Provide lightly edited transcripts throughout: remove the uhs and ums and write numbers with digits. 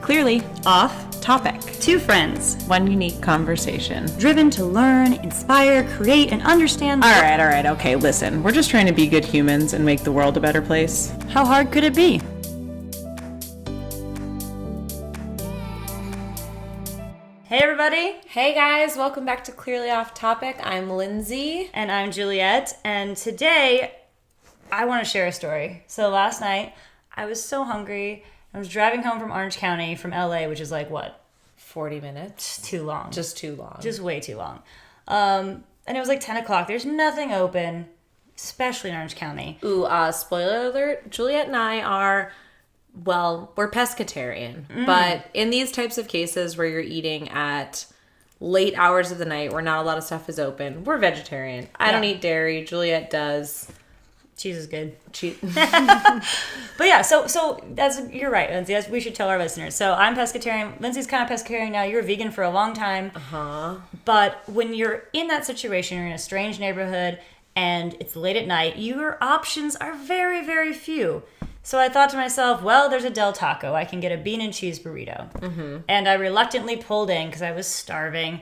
Clearly off topic. Two friends, One unique conversation. driven to learn, inspire, create, and understand. All right, okay, listen. We're just trying to be good humans and make the world a better place. How hard could it be? Hey everybody, Hey guys, welcome back to Clearly Off Topic. I'm Lindsay. and I'm Juliet, and today I want to share a story. So last night, I was so hungry. I was driving home from Orange County from LA, which is like, what? 40 minutes. Too long. Just too long. Just way too long. And it was like 10 o'clock. There's nothing open, especially in Orange County. Ooh, spoiler alert. Juliet and I are, well, we're pescatarian. But in these types of cases where you're eating at late hours of the night where not a lot of stuff is open, we're vegetarian. I don't eat dairy. Juliet does. Cheese is good. Cheese. But yeah, so that's, you're right, Lindsay. We should tell our listeners. So I'm pescatarian. Lindsay's kind of pescatarian now. You're vegan for a long time. Uh-huh. But when you're in that situation, you're in a strange neighborhood and it's late at night, your options are very, very few. So I thought to myself, well, there's a Del Taco. I can get a bean and cheese burrito. Mm-hmm. And I reluctantly pulled in because I was starving.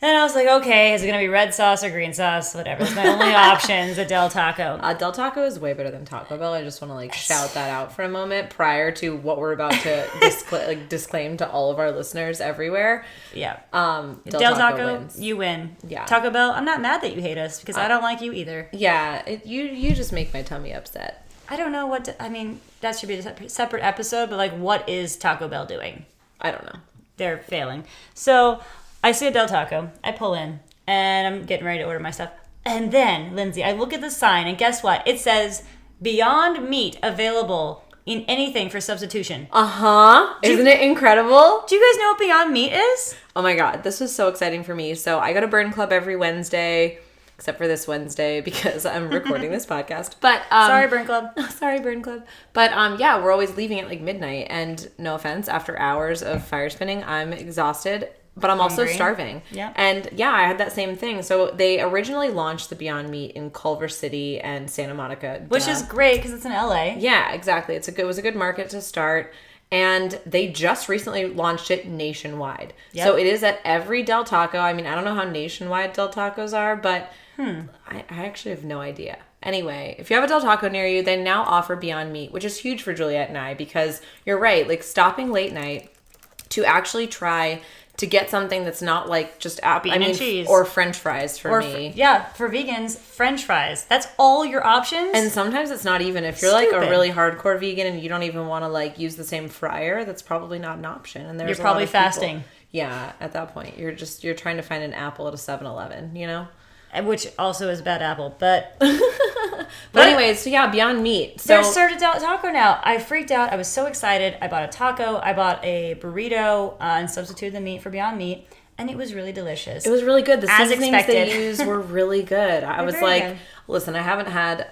And I was like, okay, is it going to be red sauce or green sauce? Whatever. It's my only options, a Del Taco. Del Taco is way better than Taco Bell. I just want to shout that out for a moment prior to what we're about to disclaim to all of our listeners everywhere. Yeah. Del Taco wins. You win. Yeah. Taco Bell, I'm not mad that you hate us because I don't like you either. Yeah, you just make my tummy upset. I don't know what I mean, that should be a separate episode, but what is Taco Bell doing? I don't know. They're failing. So I see a Del Taco. I pull in, and I'm getting ready to order my stuff. And then, Lindsay, I look at the sign, and guess what? It says, Beyond Meat available in anything for substitution. Uh-huh. Isn't it incredible? Do you guys know what Beyond Meat is? Oh my God, this was so exciting for me. So I go to Burn Club every Wednesday, except for this Wednesday because I'm recording this podcast. But Sorry, Burn Club. Sorry, Burn Club. But yeah, we're always leaving at midnight. And no offense, after hours of fire spinning, I'm exhausted. But I'm also starving. Yeah. And yeah, I had that same thing. So they originally launched the Beyond Meat in Culver City and Santa Monica. Which is great because it's in LA. Yeah, exactly. It was a good market to start. And they just recently launched it nationwide. Yep. So it is at every Del Taco. I mean, I don't know how nationwide Del Tacos are, but I actually have no idea. Anyway, if you have a Del Taco near you, they now offer Beyond Meat, which is huge for Juliet and I because you're right, stopping late night to actually try to get something that's not just bean and cheese or French fries for me. For vegans, French fries. That's all your options. And sometimes it's not even if you're a really hardcore vegan and you don't even want to use the same fryer. That's probably not an option. And there's you're probably fasting. Yeah, at that point you're trying to find an apple at a 7-Eleven, Which also is bad apple, but but anyways, so yeah, Beyond Meat. So they're served a taco now. I freaked out. I was so excited. I bought a taco. I bought a burrito and substituted the meat for Beyond Meat, and it was really delicious. It was really good. The As seasonings expected. they used were really good. I was good. Listen, I haven't had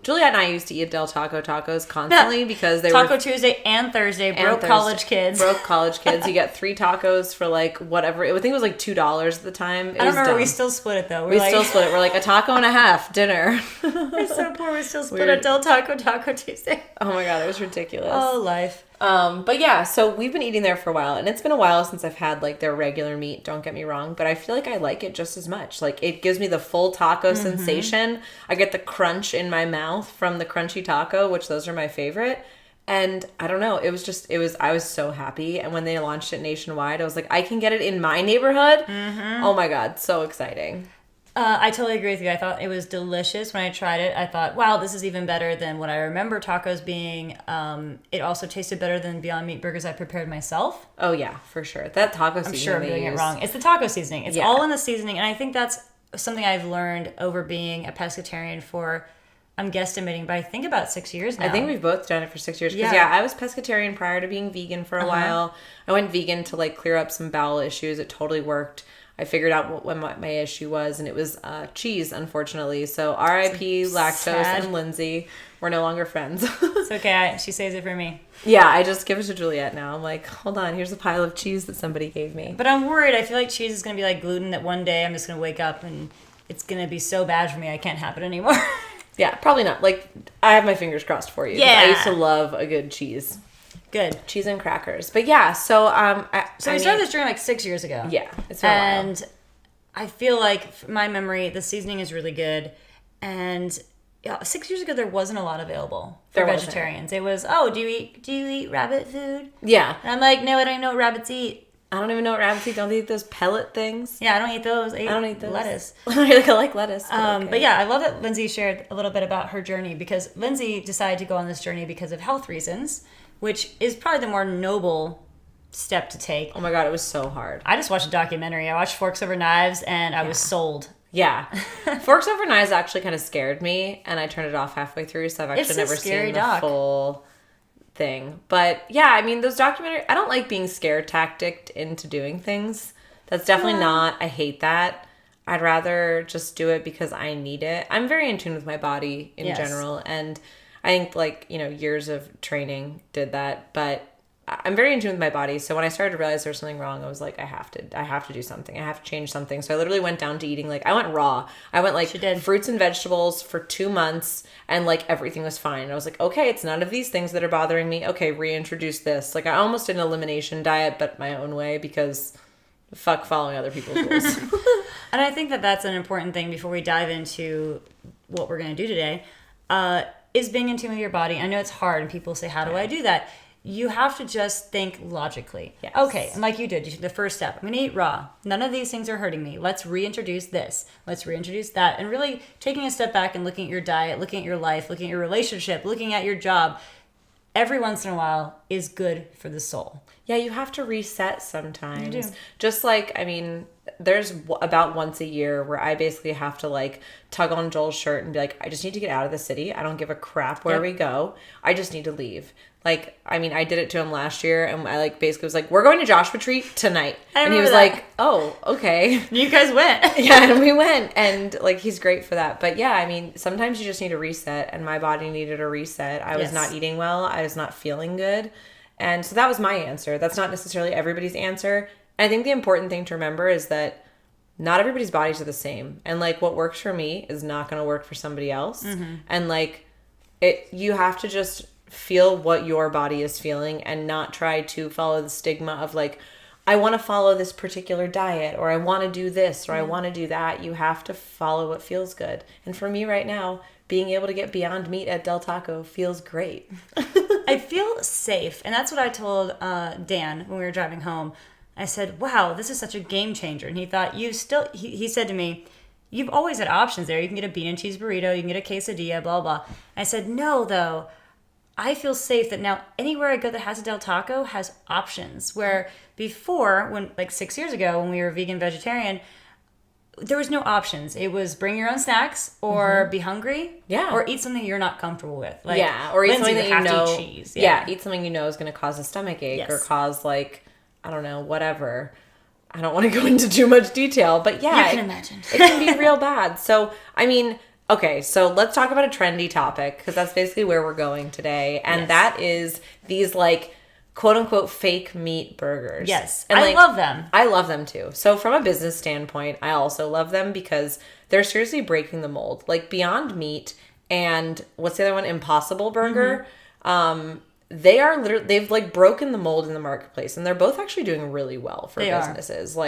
Juliet and I used to eat Del Taco tacos constantly because they Taco were Tuesday and Thursday. Broke college kids. You get 3 tacos for whatever. I think it was $2 at the time. I don't remember. Dumb. We still split it though. We still split it. We're a taco and a half dinner. We're so poor. We still split a Del Taco Tuesday. Oh my God, it was ridiculous. Oh, life. But yeah, so we've been eating there for a while, and it's been a while since I've had their regular meat, don't get me wrong, but I feel I like it just as much. It gives me the full taco sensation. I get the crunch in my mouth from the crunchy taco, which those are my favorite. And I don't know, I was so happy. And when they launched it nationwide, I was I can get it in my neighborhood. Mm-hmm. Oh my God, so exciting. I totally agree with you. I thought it was delicious when I tried it. I thought, wow, this is even better than what I remember tacos being. It also tasted better than Beyond Meat burgers I prepared myself. Oh, yeah, for sure. That taco seasoning. I'm sure I'm doing it wrong. It's the taco seasoning. It's all in the seasoning. And I think that's something I've learned over being a pescatarian for, I'm guesstimating, but I think about 6 years now. I think we've both done it for 6 years. Because, I was pescatarian prior to being vegan for a while. I went vegan to, clear up some bowel issues. It totally worked. I figured out what my issue was, and it was cheese, unfortunately. So R.I.P. lactose sad. and Lindsay. We're no longer friends. It's okay. She saves it for me. Yeah, I just give it to Juliet now. I'm hold on, here's a pile of cheese that somebody gave me. But I'm worried. I feel like cheese is going to be like gluten, that one day I'm just going to wake up and it's going to be so bad for me I can't have it anymore. Yeah, probably not. I have my fingers crossed for you. Yeah. I used to love a good cheese. Good. Cheese and crackers. But yeah, so we started this journey like 6 years ago. Yeah, it's been a while. And I feel like, from my memory, the seasoning is really good. And 6 years ago, there wasn't a lot available for vegetarians. It was, do you eat rabbit food? Yeah. And I'm like, no, I don't even know what rabbits eat. I don't even know what rabbits eat. Don't they eat those pellet things? Yeah, I don't eat those. I don't eat those. Lettuce. I like lettuce. But yeah, I love that Lindsay shared a little bit about her journey, because Lindsay decided to go on this journey because of health reasons, which is probably the more noble step to take. Oh my God, it was so hard. I just watched a documentary. I watched Forks Over Knives, and I was sold. Yeah. Forks Over Knives actually kind of scared me, and I turned it off halfway through, so I've actually never seen the full thing. But yeah, I mean, those documentaries, I don't like being scare tacticked into doing things. That's definitely not, I hate that. I'd rather just do it because I need it. I'm very in tune with my body in general, and I think years of training did that, but I'm very in tune with my body. So when I started to realize there was something wrong, I was like, I have to do something. I have to change something. So I literally went down to eating, I went raw. I went fruits and vegetables for 2 months, and everything was fine. And I was like, okay, it's none of these things that are bothering me. Okay, reintroduce this. I almost did an elimination diet, but my own way, because fuck following other people's rules. And I think that that's an important thing before we dive into what we're going to do today, is being in tune with your body. I know it's hard, and people say, how do I do that? You have to just think logically. Yes. Okay, and like you did, the first step. I'm going to eat raw. None of these things are hurting me. Let's reintroduce this. Let's reintroduce that. And really taking a step back and looking at your diet, looking at your life, looking at your relationship, looking at your job, every once in a while is good for the soul. Yeah, you have to reset sometimes. You do. Just there's about once a year where I basically have to tug on Joel's shirt and be like, I just need to get out of the city. I don't give a crap where we go. I just need to leave. I did it to him last year, and I basically was like, we're going to Joshua Tree tonight. And he was like, oh, okay. You guys went. Yeah, and we went, and he's great for that. But yeah, sometimes you just need a reset, and my body needed a reset. I was not eating well. I was not feeling good. And so that was my answer. That's not necessarily everybody's answer. And I think the important thing to remember is that not everybody's bodies are the same. And what works for me is not going to work for somebody else. Mm-hmm. And you have to just feel what your body is feeling, and not try to follow the stigma of I want to follow this particular diet, or I want to do this, or I want to do that. You have to follow what feels good. And for me right now, being able to get Beyond Meat at Del Taco feels great. I feel safe. And that's what I told Dan when we were driving home. I said, wow, this is such a game changer. And he thought, he said to me, you've always had options there. You can get a bean and cheese burrito, you can get a quesadilla, blah, blah. I said, no, though. I feel safe that now anywhere I go that has a Del Taco has options. Where before, 6 years ago, when we were vegan, vegetarian, there was no options. It was bring your own snacks, or be hungry, or eat something you're not comfortable with. Or eat something that you know, cheese. Yeah, eat something you know is going to cause a stomach ache, or cause I don't know, whatever. I don't want to go into too much detail, but yeah, you can imagine. It can be real bad. So okay, so let's talk about a trendy topic, because that's basically where we're going today. And that is these quote unquote fake meat burgers. Yes. And I love them. I love them too. So from a business standpoint, I also love them because they're seriously breaking the mold. Beyond Meat and what's the other one? Impossible Burger. Mm-hmm. They've broken the mold in the marketplace, and they're both actually doing really well for businesses.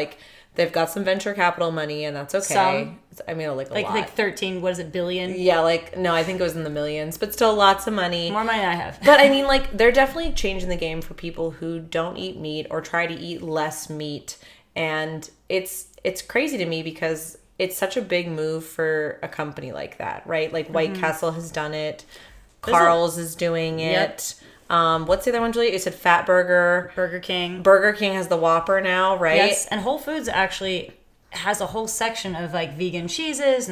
They've got some venture capital money, and that's okay. Some. A lot. 13, what is it, billion? Yeah, no, I think it was in the millions, but still lots of money. More money than I have. But they're definitely changing the game for people who don't eat meat or try to eat less meat. And it's crazy to me because it's such a big move for a company like that, right? White Castle has done it. Carl's is doing it. Yep. What's the other one, Juliet? You said Fat Burger. Burger King. Burger King has the Whopper now, right? Yes, and Whole Foods actually has a whole section of vegan cheeses.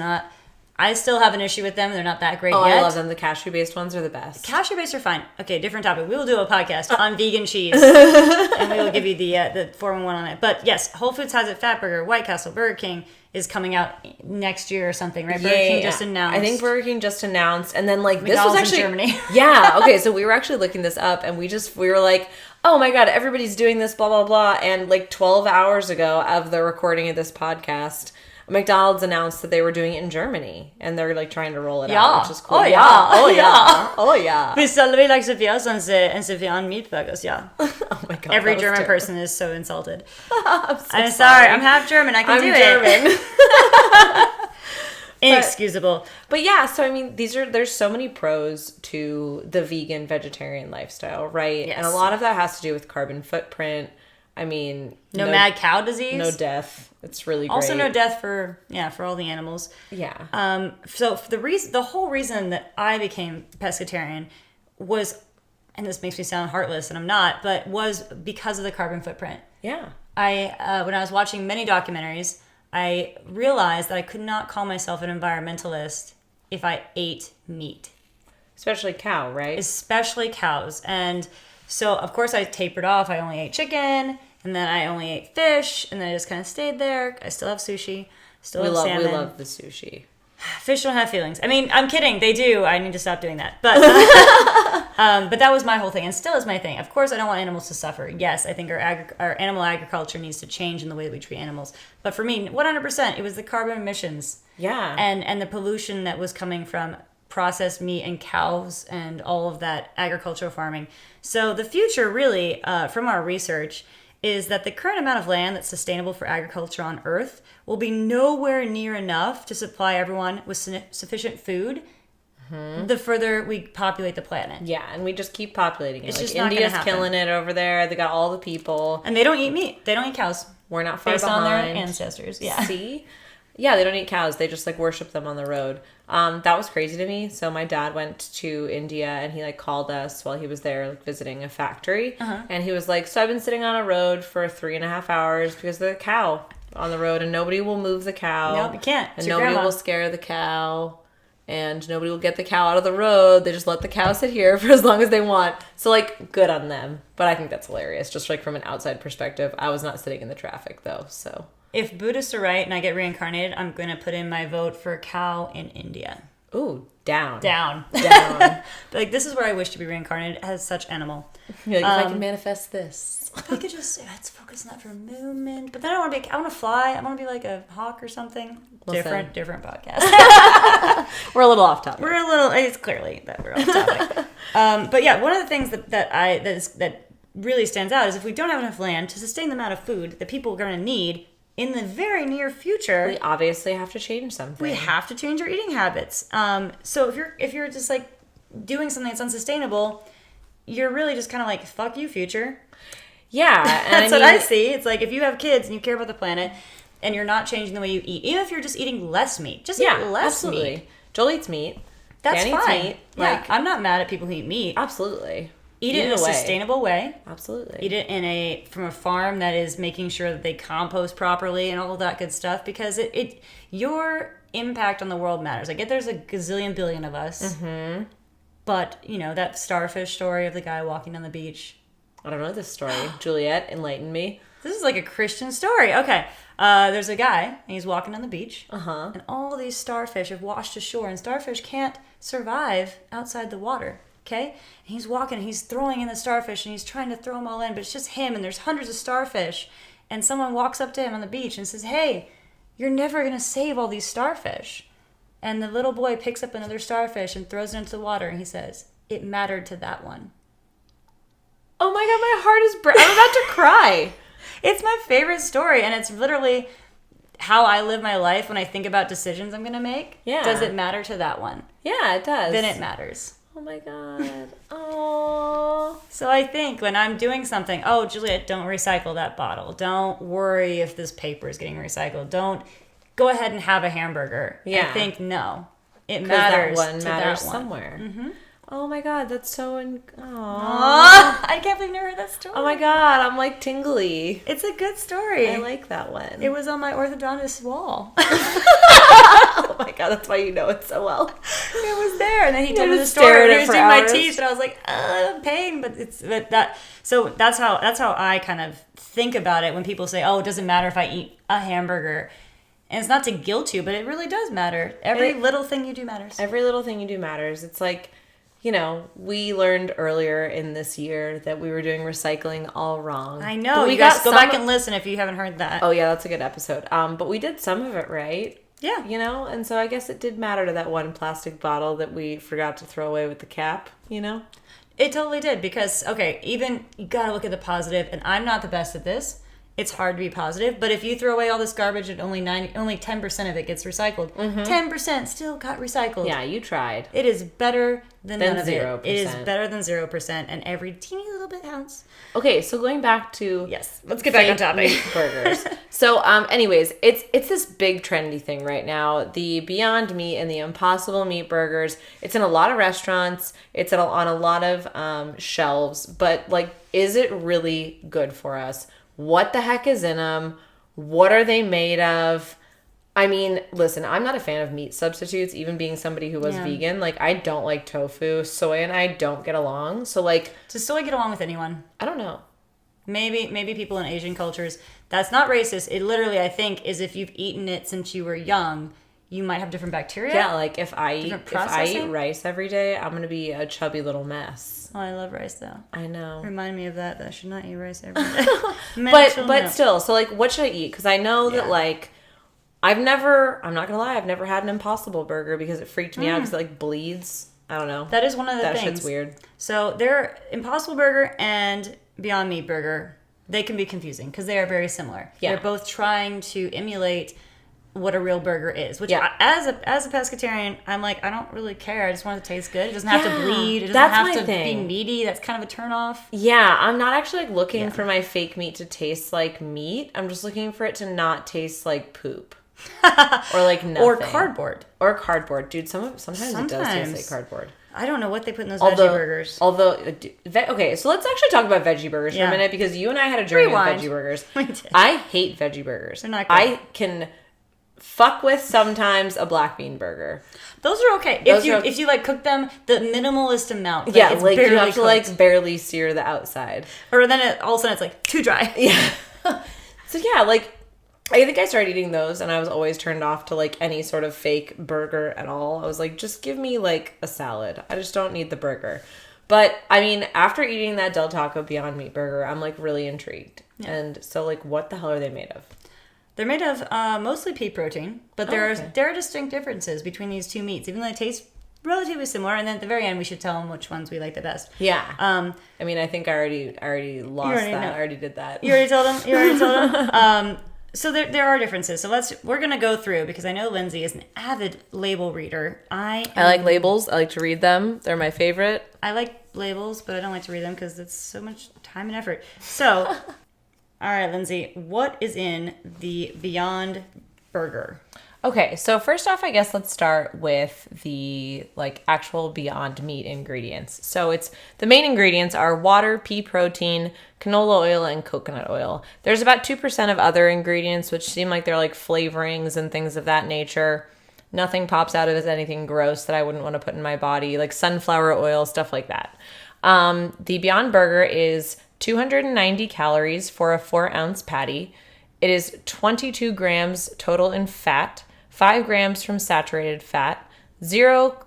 I still have an issue with them. They're not that great yet. I love them. The cashew-based ones are the best. Cashew-based are fine. Okay, different topic. We will do a podcast on vegan cheese, and we will give you the 411 on it. But yes, Whole Foods has it. Fat Burger, White Castle, Burger King is coming out next year or something, right? Burger King just announced. I think Burger King just announced, and then this McDonald's was actually in Germany. Yeah. Okay, so we were actually looking this up, and we were like, oh my god, everybody's doing this, blah blah blah, and 12 hours ago of the recording of this podcast, McDonald's announced that they were doing it in Germany, and they're like trying to roll it Ja. out, which is cool. Oh, ja. Oh yeah. Ja. Oh yeah. Beställer vi like Sofias and Sofian meatburgers, yeah. Oh my god. Every that was German terrible. person is so insulted. I'm Sorry, I'm half German. I can do it. German. Inexcusable. But yeah, so I mean, there's so many pros to the vegan vegetarian lifestyle, right? Yes. And a lot of that has to do with carbon footprint. I mean, No mad cow disease. no death. It's really great. Also, no death for all the animals. Yeah. So the whole reason that I became pescatarian was, and this makes me sound heartless, and I'm not, but was because of the carbon footprint. Yeah. When I was watching many documentaries, I realized that I could not call myself an environmentalist if I ate meat. Especially cow, right? Especially cows. And so, of course, I tapered off. I only ate chicken, and then I only ate fish, and then I just kind of stayed there. I still have sushi, still have salmon. We love the sushi. Fish don't have feelings. I mean, I'm kidding. They do. I need to stop doing that. But but that was my whole thing, and still is my thing. Of course, I don't want animals to suffer. Yes, I think our animal agriculture needs to change in the way that we treat animals. But for me, 100%, it was the carbon emissions. Yeah. And the pollution that was coming from processed meat and cows and all of that agricultural farming. So the future really, from our research, is that the current amount of land that's sustainable for agriculture on Earth will be nowhere near enough to supply everyone with sufficient food the further we populate the planet. Yeah, and we just keep populating it. It's like just not gonna India's happen. killing it over there. They got all the people. And they don't eat meat. They don't eat cows. We're not far based behind. on their ancestors. Yeah. See? Yeah, they don't eat cows. They just like worship them on the road. That was crazy to me. So my dad went to India and he like called us while he was there like, visiting a factory. And he was like, so I've been sitting on a road for 3.5 hours because of the cow on the road and nobody will move the cow. No, you can't. And It's your nobody grandma. will scare the cow. And nobody will get the cow out of the road. They just let the cow sit here for as long as they want. So, like, good on them. But I think that's hilarious. Just, like, from an outside perspective. I was not sitting in the traffic, though, so. If Buddhists are right and I get reincarnated, I'm going to put in my vote for a cow in India. Ooh, down. Down. Like, this is where I wish to be reincarnated as such animal. You're like, if I can manifest this. If I could just, let's focus on that for a moment. But then I want to fly. I want to be like a hawk or something. Listen. Different podcast. We're a little off topic. It's clearly that we're off topic. But yeah, one of the things that really stands out is if we don't have enough land to sustain the amount of food that people are going to need in the very near future, We obviously have to change something. we have to change our eating habits. So if you're just like doing something that's unsustainable, you're really just kind of like, fuck you, future. Yeah. And That's what I see. It's like if you have kids and you care about the planet and you're not changing the way you eat, even if you're just eating less meat, just eat less absolutely. meat. Joel eats meat. That's Dan eats fine. meat. Yeah, Like, I'm not mad at people who eat meat. absolutely. Eat it in a away. sustainable way. Absolutely. Eat it from a farm that is making sure that they compost properly and all of that good stuff, because your impact on the world matters. I get there's a gazillion billion of us, but that starfish story of the guy walking down the beach. I don't know this story. Juliet, enlighten me. This is like a Christian story. Okay. There's a guy, and he's walking on the beach, and all these starfish have washed ashore, and starfish can't survive outside the water, okay? And he's walking, and he's throwing in the starfish, and he's trying to throw them all in, but it's just him, and there's hundreds of starfish, and someone walks up to him on the beach and says, hey, you're never going to save all these starfish. And the little boy picks up another starfish and throws it into the water, and he says, it mattered to that one. Oh my god, my heart is I'm about to cry. It's my favorite story, and it's literally how I live my life when I think about decisions I'm going to make. Yeah. Does it matter to that one? Yeah, it does. Then it matters. Oh my god. Oh. So I think when I'm doing something, oh, Juliet, don't recycle that bottle. Don't worry if this paper is getting recycled. Don't go ahead and have a hamburger. Yeah. I think, no. It 'Cause matters that one to matters that one. somewhere. Oh my god, that's so I can't believe you never heard that story. Oh my god, I'm like tingly. It's a good story. I like that one. It was on my orthodontist's wall. Oh my god, that's why you know it so well. It was there, and then he told me the just stare story. at He it was for doing my hours. teeth, and I was like, pain. So that's how I kind of think about it when people say, "Oh, it doesn't matter if I eat a hamburger," and it's not to guilt you, but it really does matter. Every little thing you do matters. Every little thing you do matters. It's like we learned earlier in this year that we were doing recycling all wrong. I know. But You guys go back and listen if you haven't heard that. Oh, yeah, that's a good episode. But we did some of it right. Yeah. And so I guess it did matter to that one plastic bottle that we forgot to throw away with the cap, It totally did because, okay, even you got to look at the positive, and I'm not the best at this. It's hard to be positive, but if you throw away all this garbage and only 10% of it gets recycled, 10% still got recycled. Yeah, you tried. It is better than none of 0%. it. It is better than 0%, and every teeny little bit counts. Okay, so going back to let's get back on topic. Meat burgers. So, anyways, it's this big trendy thing right now. The Beyond Meat and the Impossible Meat burgers. It's in a lot of restaurants. It's on a lot of shelves. But is it really good for us? What the heck is in them? What are they made of? I mean, listen, I'm not a fan of meat substitutes, even being somebody who was vegan. I don't like tofu. Soy and I don't get along. So, does soy get along with anyone? I don't know. Maybe people in Asian cultures. That's not racist. It literally, I think, is if you've eaten it since you were young, you might have different bacteria. Yeah, if I eat rice every day, I'm going to be a chubby little mess. Oh, I love rice, though. I know. Remind me of that I should not eat rice every day. but still, so, what should I eat? Because I know that, I'm not going to lie, I've never had an Impossible Burger because it freaked me out because it, bleeds. I don't know. That is one of the things. That shit's weird. So, they're Impossible Burger and Beyond Meat Burger. They can be confusing because they are very similar. Yeah. They're both trying to emulate what a real burger is, which as a pescatarian, I'm I don't really care. I just want it to taste good. It doesn't have to bleed. It doesn't have to be meaty. That's kind of a turn off. Yeah, I'm not actually looking for my fake meat to taste like meat. I'm just looking for it to not taste like poop. Or nothing. Or cardboard. Dude, sometimes it does taste like cardboard. I don't know what they put in those veggie burgers. Okay, so let's actually talk about veggie burgers for a minute because you and I had a journey with veggie burgers. We did. I hate veggie burgers. They're not good. I can fuck with sometimes a black bean burger. Those are okay. If you cook them the minimalist amount. You have to barely sear the outside. Or then all of a sudden it's too dry. Yeah. So yeah, I think I started eating those and I was always turned off to any sort of fake burger at all. I was just give me a salad. I just don't need the burger. But I mean, after eating that Del Taco Beyond Meat burger, I'm really intrigued. Yeah. And so what the hell are they made of? They're made of mostly pea protein, but there are distinct differences between these two meats, even though they taste relatively similar. And then at the very end, we should tell them which ones we like the best. Yeah. I mean, I think I already lost that. Know. I already did that. You already told them? So there are differences. So we're going to go through because I know Lindsay is an avid label reader. I like labels. I like to read them. They're my favorite. I like labels, but I don't like to read them because it's so much time and effort. So... All right, Lindsay, what is in the Beyond Burger? Okay, so first off, I guess let's start with the actual Beyond Meat ingredients. So the main ingredients are water, pea protein, canola oil, and coconut oil. There's about 2% of other ingredients, which seem like they're flavorings and things of that nature. Nothing pops out of it as anything gross that I wouldn't want to put in my body, like sunflower oil, stuff like that. The Beyond Burger is 290 calories for a 4-ounce patty. It is 22 grams total in fat, 5 grams from saturated fat, 0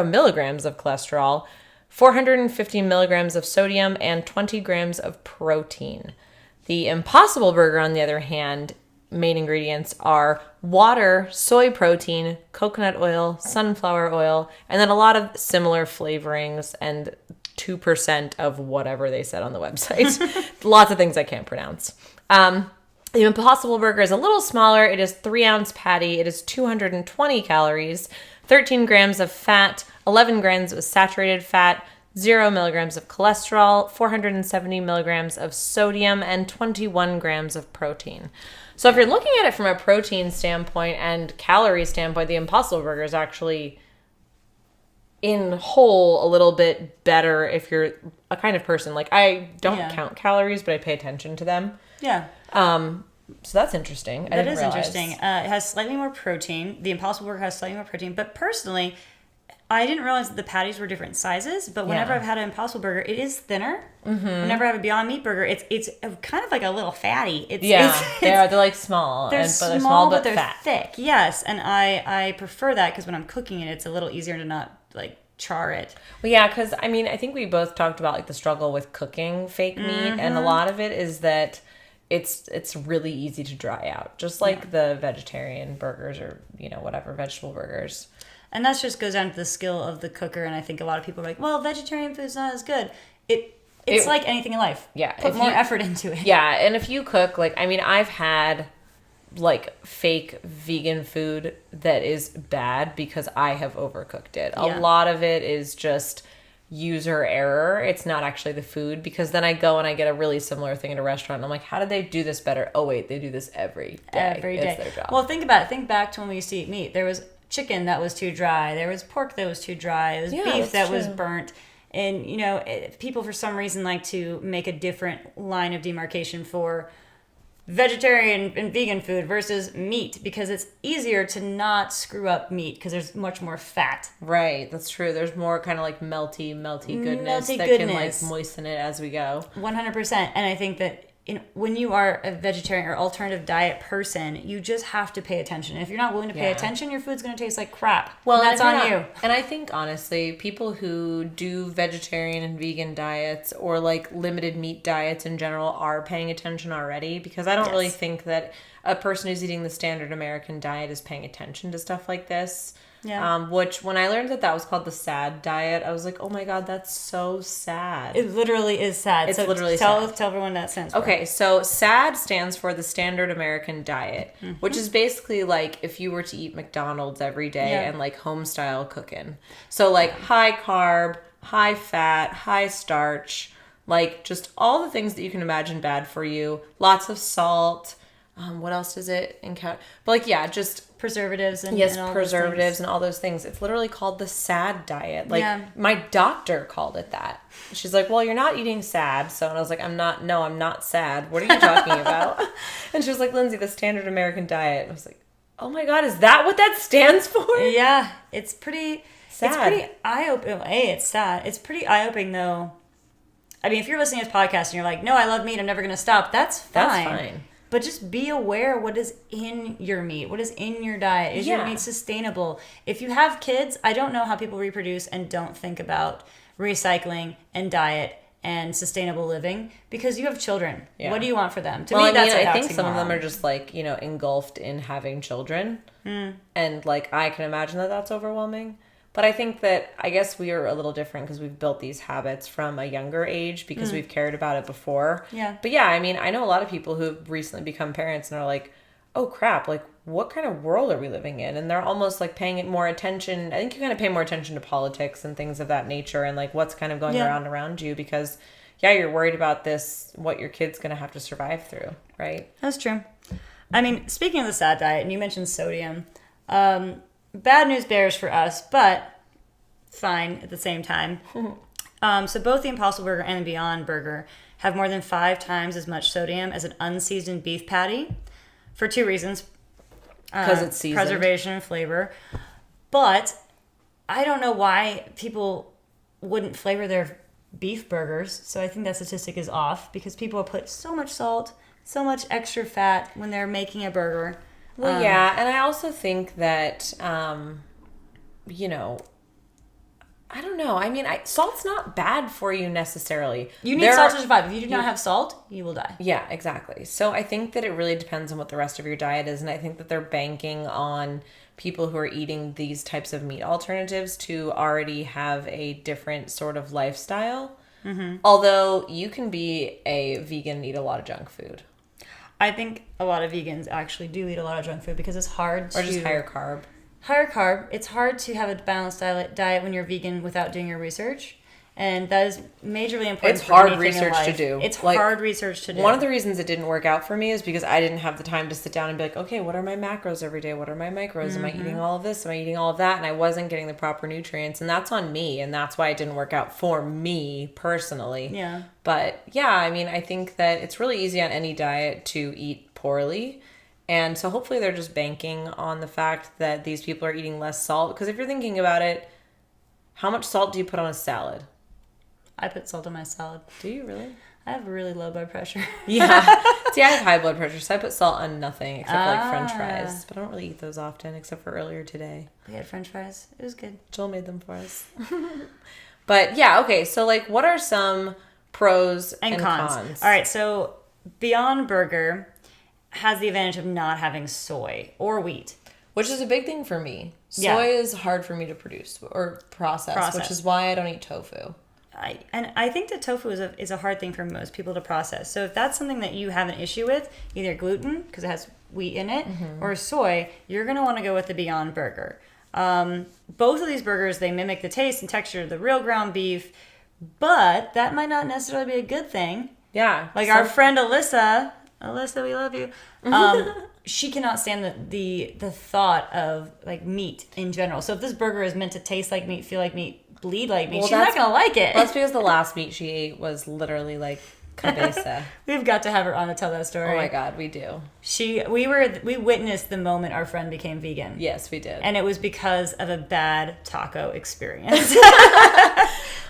milligrams of cholesterol, 450 milligrams of sodium, and 20 grams of protein. The Impossible Burger, on the other hand, main ingredients are water, soy protein, coconut oil, sunflower oil, and then a lot of similar flavorings and 2% of whatever they said on the website. Lots of things I can't pronounce. The Impossible Burger is a little smaller. It is 3-ounce patty. It is 220 calories, 13 grams of fat, 11 grams of saturated fat, 0 milligrams of cholesterol, 470 milligrams of sodium, and 21 grams of protein. So if you're looking at it from a protein standpoint and calorie standpoint, the Impossible Burger is actually in whole a little bit better if you're a kind of person. I don't count calories, but I pay attention to them. Yeah. So that's interesting. That is interesting. It has slightly more protein. The Impossible Burger has slightly more protein, but personally, I didn't realize that the patties were different sizes, but whenever I've had an Impossible Burger, it is thinner. Mm-hmm. Whenever I have a Beyond Meat Burger, it's kind of like a little fatty. They're small. They're small, but they're fat. Thick. Yes, and I prefer that because when I'm cooking it, it's a little easier to not char it. Well, yeah, because I mean, I think we both talked about like the struggle with cooking fake meat, and a lot of it is that it's really easy to dry out, just like the vegetarian burgers or whatever vegetable burgers. And that just goes down to the skill of the cooker. And I think a lot of people are like, well, vegetarian food's not as good. It's like anything in life. Yeah, put more effort into it. Yeah, and if you cook, like, I mean, I've had like fake vegan food that is bad because I have overcooked it. A lot of it is just user error. It's not actually the food, because then I go and I get a really similar thing at a restaurant and I'm like, how did they do this better? Oh wait, they do this every day. It's their job. Well, think about it. Think back to when we used to eat meat. There was chicken that was too dry. There was pork that was too dry. There was beef that was burnt. And, people for some reason like to make a different line of demarcation for vegetarian and vegan food versus meat, because it's easier to not screw up meat because there's much more fat. Right, that's true. There's more kind of like melty goodness can like moisten it as we go. 100%. And I think that when you are a vegetarian or alternative diet person, you just have to pay attention. If you're not willing to pay attention, your food's going to taste like crap. Well, and that's on you. And I think, honestly, people who do vegetarian and vegan diets or like limited meat diets in general are paying attention already, because I don't really think that a person who's eating the standard American diet is paying attention to stuff like this. Yeah. Which, when I learned that was called the SAD diet, I was like, oh my God, that's so sad. It literally is sad. It's literally sad. Tell everyone that stands for. Okay, so SAD stands for the Standard American Diet, which is basically like if you were to eat McDonald's every day and like home style cooking. So like high carb, high fat, high starch, like just all the things that you can imagine bad for you. Lots of salt. What else does it encounter? But like, yeah, just preservatives and all preservatives and all those things. It's literally called the SAD diet. Like my doctor called it that. She's like, well, you're not eating sad. So, and I was like, I'm not sad. What are you talking about? And she was like, Lindsay, the Standard American Diet. And I was like, oh my God, is that what that stands for? Yeah, it's pretty sad. It's pretty eye-opening. It's sad. It's pretty eye-opening though. I mean, if you're listening to this podcast and you're like, no, I love meat, I'm never going to stop. That's fine. That's fine. But just be aware what is in your meat, what is in your diet. Is your meat sustainable? If you have kids, I don't know how people reproduce and don't think about recycling and diet and sustainable living, because you have children. Yeah. What do you want for them? To me, that's I think some of them are just like, engulfed in having children. And like, I can imagine that that's overwhelming. But I think that, I guess we are a little different because we've built these habits from a younger age because we've cared about it before. Yeah. But yeah, I mean, I know a lot of people who have recently become parents and are like, oh crap, like what kind of world are we living in? And they're almost like paying it more attention. I think you kind of pay more attention to politics and things of that nature and like what's kind of going around you, because you're worried about this, what your kid's going to have to survive through, right? That's true. I mean, speaking of the SAD diet, and you mentioned sodium, bad news bears for us, but fine at the same time. So both the Impossible Burger and the Beyond Burger have more than 5 times as much sodium as an unseasoned beef patty for 2 reasons. Because it's seasoned. Preservation and flavor. But I don't know why people wouldn't flavor their beef burgers. So I think that statistic is off, because people put so much salt, so much extra fat when they're making a burger. Well, yeah, and I also think that, I don't know. I mean, salt's not bad for you necessarily. You need salt to survive. If you do not have salt, you will die. Yeah, exactly. So I think that it really depends on what the rest of your diet is, and I think that they're banking on people who are eating these types of meat alternatives to already have a different sort of lifestyle. Mm-hmm. Although you can be a vegan and eat a lot of junk food. I think a lot of vegans actually do eat a lot of junk food because it's hard to... Or just higher carb. Higher carb. It's hard to have a balanced diet when you're vegan without doing your research. And that is majorly important. It's hard research to do. It's hard research to do. One of the reasons it didn't work out for me is because I didn't have the time to sit down and be like, okay, what are my macros every day? What are my micros? Mm-hmm. Am I eating all of this? Am I eating all of that? And I wasn't getting the proper nutrients. And that's on me. And that's why it didn't work out for me personally. Yeah. But yeah, I mean, I think that it's really easy on any diet to eat poorly. And so hopefully they're just banking on the fact that these people are eating less salt. Because if you're thinking about it, how much salt do you put on a salad? I put salt on my salad. Do you really? I have really low blood pressure. Yeah. See, I have high blood pressure, so I put salt on nothing except for like French fries. But I don't really eat those often, except for earlier today. We had French fries. It was good. Joel made them for us. But yeah, okay. So like, what are some pros and cons? All right, so Beyond Burger has the advantage of not having soy or wheat. Which is a big thing for me. Soy Yeah. is hard for me to produce or process, which is why I don't eat tofu. I think that tofu is a hard thing for most people to process. So if that's something that you have an issue with, either gluten, because it has wheat in it, or soy, you're going to want to go with the Beyond Burger. Both of these burgers, they mimic the taste and texture of the real ground beef, but that might not necessarily be a good thing. Yeah. Like our friend Alyssa, we love you. She cannot stand the thought of like meat in general. So if this burger is meant to taste like meat, feel like meat, bleed like meat, she's not gonna like it. Well, that's because the last meat she ate was literally like cabeza. We've got to have her on to tell that story. Oh my god, we do. We witnessed the moment our friend became vegan. Yes, we did. And it was because of a bad taco experience.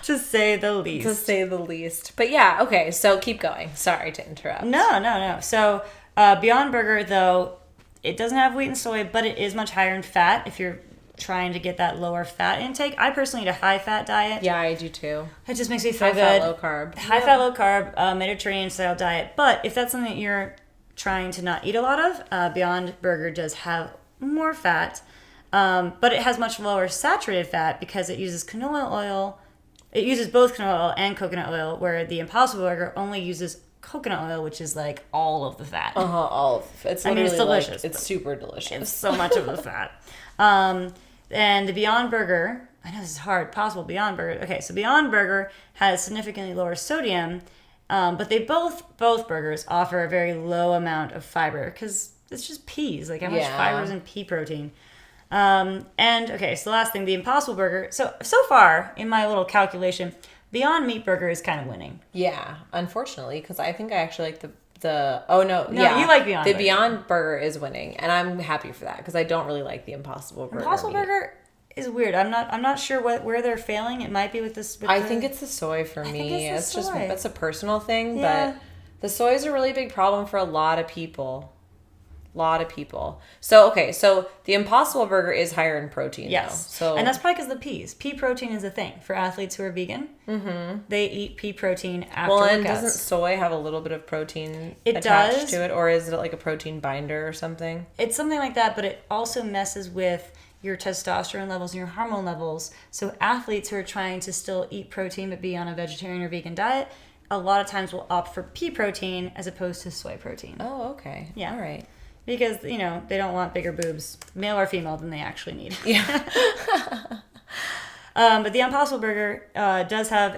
To say the least. To say the least. But yeah, okay, so keep going. Sorry to interrupt. No. So Beyond Burger, though, it doesn't have wheat and soy, but it is much higher in fat if you're trying to get that lower fat intake. I personally eat a high fat diet. Yeah, I do too. It just makes me feel good. High fat, low carb. High fat, low carb, Mediterranean style diet. But if that's something that you're trying to not eat a lot of, Beyond Burger does have more fat, but it has much lower saturated fat because it uses canola oil. It uses both canola oil and coconut oil, where the Impossible Burger only uses coconut oil, which is like all of the fat. All of it. It's literally it's delicious. Like, it's super delicious. It's so much of the fat. And the Beyond Burger, I know this is hard, Possible Beyond Burger. Okay, so Beyond Burger has significantly lower sodium, but they both burgers offer a very low amount of fiber because it's just peas. Like how much fiber is in pea protein? And okay, so the last thing, the Impossible Burger. So far in my little calculation, Beyond Meat Burger is kind of winning. Yeah, unfortunately, because I think I actually like you like Beyond the Burger. Beyond Burger is winning, and I'm happy for that because I don't really like the Impossible Burger. Impossible Burger is weird. I'm not sure where they're failing. It might be with this. I think it's the soy for me. Think it's the soy. That's a personal thing, Yeah. but the soy is a really big problem for a lot of people. So the Impossible Burger is higher in protein. Yes. Though. So and that's probably because of the peas. Pea protein is a thing for athletes who are vegan. Mm-hmm. They eat pea protein after workouts. And doesn't soy have a little bit of protein It attached does. to it, or is it like a protein binder or something? It's something like that, but it also messes with your testosterone levels and your hormone levels. So athletes who are trying to still eat protein but be on a vegetarian or vegan diet, a lot of times will opt for pea protein as opposed to soy protein. Oh, okay. Yeah. All right. Because, they don't want bigger boobs, male or female, than they actually need. Yeah. But the Impossible Burger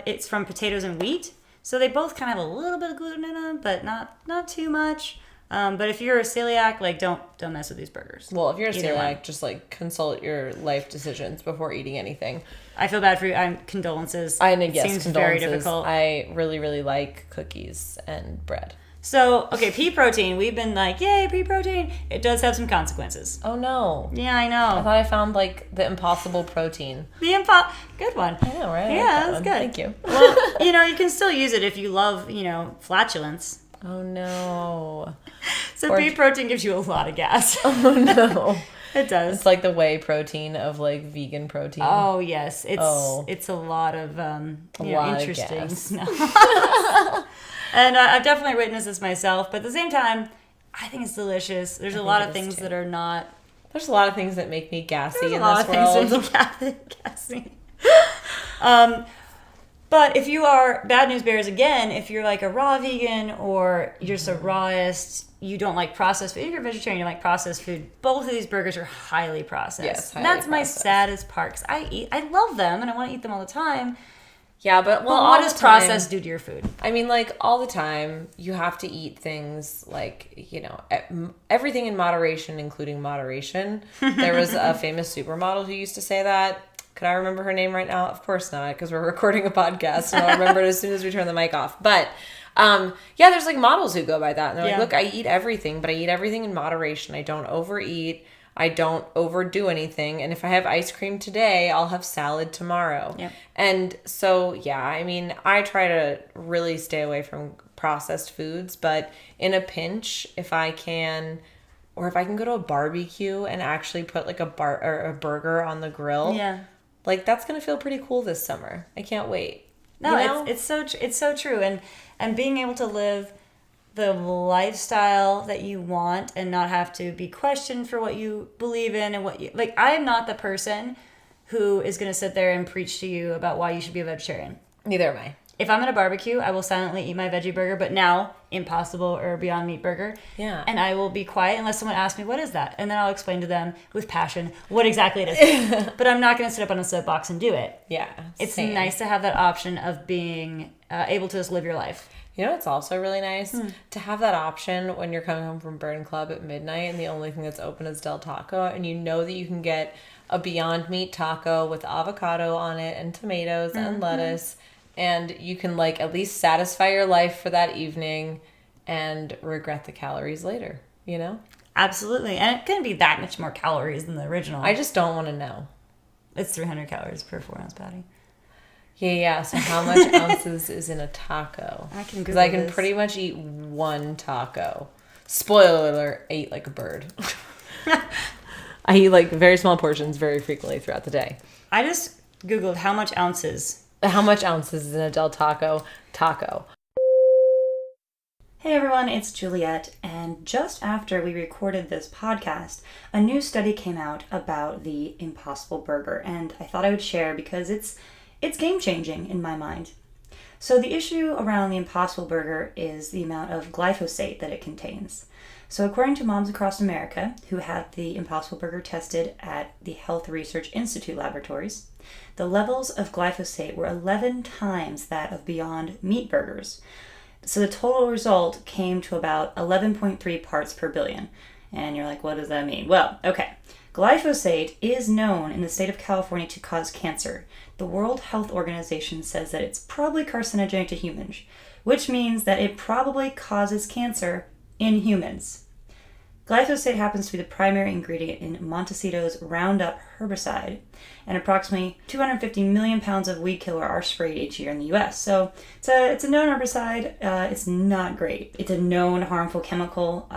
it's from potatoes and wheat. So they both kind of have a little bit of gluten in them, but not too much. But if you're a celiac, like don't mess with these burgers. Well, if you're a Either celiac, one. just like consult your life decisions before eating anything. I feel bad for you. Condolences. Seems very difficult. I really, really like cookies and bread. So, okay, pea protein. We've been like, yay, pea protein. It does have some consequences. Oh no. Yeah, I I know. thought I found like the Impossible protein. Good one. I know, right? Yeah, that's good. Thank you. Well, you can still use it if you love, flatulence. Oh no. So pea protein gives you a lot of gas. Oh no. It does. It's like the whey protein of like vegan protein. Oh yes, it's a lot of lot of interesting gas. smells. And I've definitely witnessed this myself, but at the same time, I think it's delicious. There's a lot of things that are not. There's a lot of things that make me gassy in this There's a lot of world. things that make gassy. But if you are bad news bears again, if you're like a raw vegan or you're just a rawest, you don't like processed food. If you're a vegetarian, you like processed food. Both of these burgers are highly processed. Yes, And highly that's my processed. saddest part. 'Cause I love them and I want to eat them all the time. Yeah, but But what does process do to your food? I mean, like all the time, you have to eat things like, everything in moderation, including moderation. There was a famous supermodel who used to say that. Could I remember her name right now? Of course not, because we're recording a podcast, and I'll remember it as soon as we turn the mic off. But there's like models who go by that. And they're like, look, I eat everything, but I eat everything in moderation. I don't overeat. I don't overdo anything. And if I have ice cream today, I'll have salad tomorrow. Yep. And so, I mean, I try to really stay away from processed foods, but in a pinch, if I can go to a barbecue and actually put like a burger on the grill, like that's gonna feel pretty cool this summer. I can't wait. No, it's so true, and being able to live the lifestyle that you want and not have to be questioned for what you believe in and what you like. I am not the person who is going to sit there and preach to you about why you should be a vegetarian. Neither am I. If I'm at a barbecue, I will silently eat my veggie burger, but now Impossible or Beyond Meat burger. Yeah. And I will be quiet unless someone asks me, what is that? And then I'll explain to them with passion what exactly it is. But I'm not going to sit up on a soapbox and do it. Yeah. It's nice to have that option of being able to just live your life. You know, it's also really nice to have that option when you're coming home from Burn Club at midnight and the only thing that's open is Del Taco, and you know that you can get a Beyond Meat taco with avocado on it and tomatoes and lettuce, and you can like at least satisfy your life for that evening and regret the calories later, you know? Absolutely. And it couldn't be that much more calories than the original. I just don't want to know. It's 300 calories per 4-ounce patty. Yeah. So how much ounces is in a taco? I can Google Because I can this. pretty much eat one taco. Spoiler alert, I eat like a bird. I eat like very small portions very frequently throughout the day. I just Googled how much ounces. How much ounces is in a Del Taco taco? Hey everyone, it's Juliet, and just after we recorded this podcast, a new study came out about the Impossible Burger, and I thought I would share because it's game-changing in my mind. So the issue around the Impossible Burger is the amount of glyphosate that it contains. So according to Moms Across America, who had the Impossible Burger tested at the Health Research Institute laboratories, the levels of glyphosate were 11 times that of Beyond Meat burgers. So the total result came to about 11.3 parts per billion. And you're like, what does that mean? Well, okay. Glyphosate is known in the state of California to cause cancer. The World Health Organization says that it's probably carcinogenic to humans, which means that it probably causes cancer in humans. Glyphosate happens to be the primary ingredient in Montecito's Roundup herbicide, and approximately 250 million pounds of weed killer are sprayed each year in the U.S. So it's a known herbicide. It's not great. It's a known harmful chemical.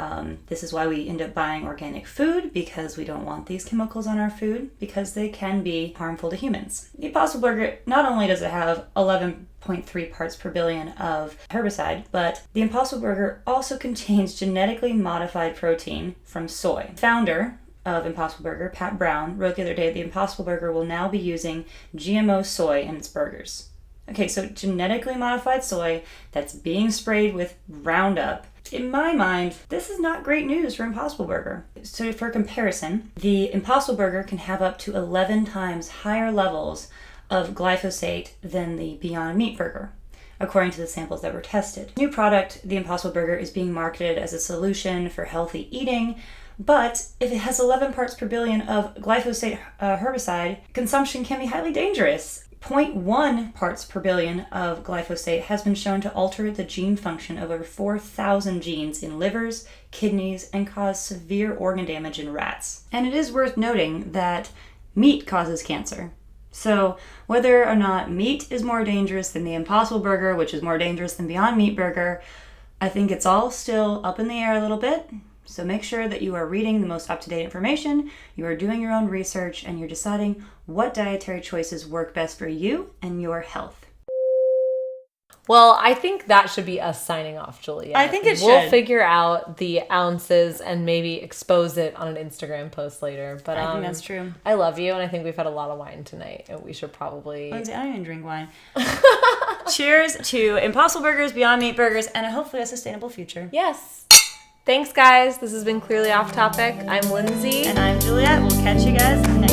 This is why we end up buying organic food, because we don't want these chemicals on our food, because they can be harmful to humans. The Impossible Burger, not only does it have 11.3 parts per billion of herbicide, but the Impossible Burger also contains genetically modified protein from soy. Founder of Impossible Burger, Pat Brown, wrote the other day that the Impossible Burger will now be using GMO soy in its burgers. Okay, so genetically modified soy that's being sprayed with Roundup. In my mind, this is not great news for Impossible Burger. So for comparison, the Impossible Burger can have up to 11 times higher levels of glyphosate than the Beyond Meat burger, according to the samples that were tested. New product, the Impossible Burger, is being marketed as a solution for healthy eating, but if it has 11 parts per billion of glyphosate herbicide, consumption can be highly dangerous. 0.1 parts per billion of glyphosate has been shown to alter the gene function of over 4,000 genes in livers, kidneys, and cause severe organ damage in rats. And it is worth noting that meat causes cancer. So whether or not meat is more dangerous than the Impossible Burger, which is more dangerous than Beyond Meat burger, I think it's all still up in the air a little bit. So make sure that you are reading the most up-to-date information, you are doing your own research, and you're deciding what dietary choices work best for you and your health. Well, I think that should be us signing off, Julia. I think it should. We'll figure out the ounces and maybe expose it on an Instagram post later. But I think that's true. I love you, and I think we've had a lot of wine tonight, and we should probably... Lindsay, I don't even drink wine. Cheers to Impossible Burgers, Beyond Meat burgers, and hopefully a sustainable future. Yes. Thanks, guys. This has been Clearly Off Topic. I'm Lindsay. And I'm Juliet. We'll catch you guys next